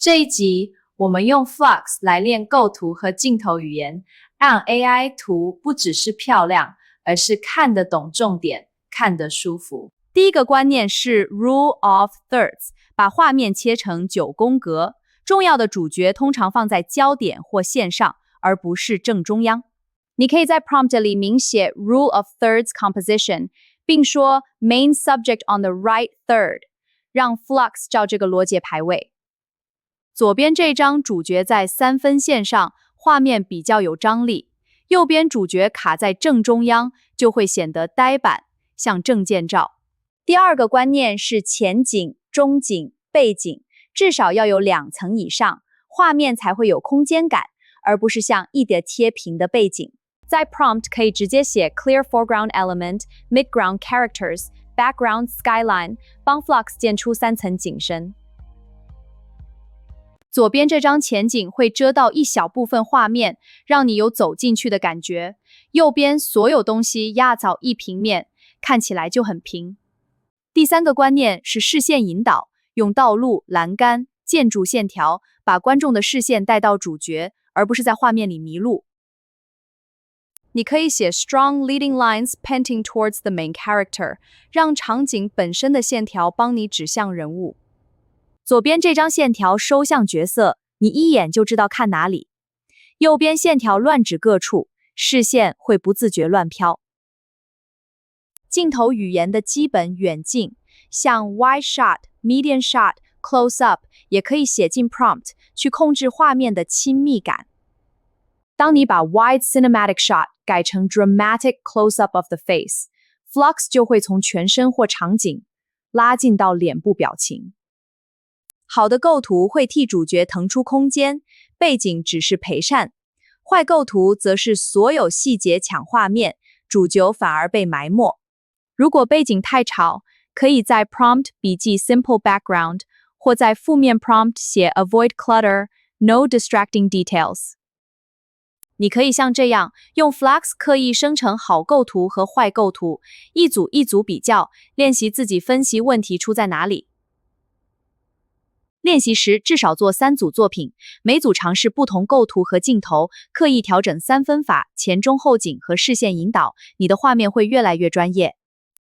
这一集我们用 Flux 来练构图和镜头语言，让 AI 图不只是漂亮，而是看得懂重点，看得舒服。第一个观念是 Rule of Thirds， 把画面切成9宫格，重要的主角通常放在焦点或线上，而不是正中央。你可以在 prompt 里明写 Rule of Thirds composition， 并说 Main subject on the right third， 让 Flux 照这个逻辑排位。左边这张主角在3分线上，画面比较有张力；右边主角卡在正中央，就会显得呆板，像证件照。第二个观念是前景、中景、背景，至少要有2层以上，画面才会有空间感，而不是像一叠贴平的背景。在 prompt 可以直接写 clear foreground element, midground characters, background skyline， 帮 Flux 建出3层景深。左边这张前景会遮到一小部分画面，让你有走进去的感觉。右边所有东西压造一平面，看起来就很平。第三个观念是视线引导，用道路、栏杆、建筑线条把观众的视线带到主角，而不是在画面里迷路。你可以写 strong leading lines pointing towards the main character， 让场景本身的线条帮你指向人物。左边这张线条收向角色，你一眼就知道看哪里。右边线条乱指各处，视线会不自觉乱飘。镜头语言的基本远近，像 wide shot、medium shot、close up， 也可以写进 prompt， 去控制画面的亲密感。当你把 wide cinematic shot 改成 dramatic close up of the face， Flux 就会从全身或场景拉近到脸部表情。好的构图会替主角腾出空间，背景只是陪衬；坏构图则是所有细节抢画面，主角反而被埋没。如果背景太吵，可以在 prompt 笔记 simple background， 或在负面 prompt 写 avoid clutter, no distracting details。你可以像这样用 Flux 刻意生成好构图和坏构图，一组一组比较，练习自己分析问题出在哪里。练习时至少做3组作品，每组尝试不同构图和镜头，刻意调整3分法、前中后景和视线引导，你的画面会越来越专业。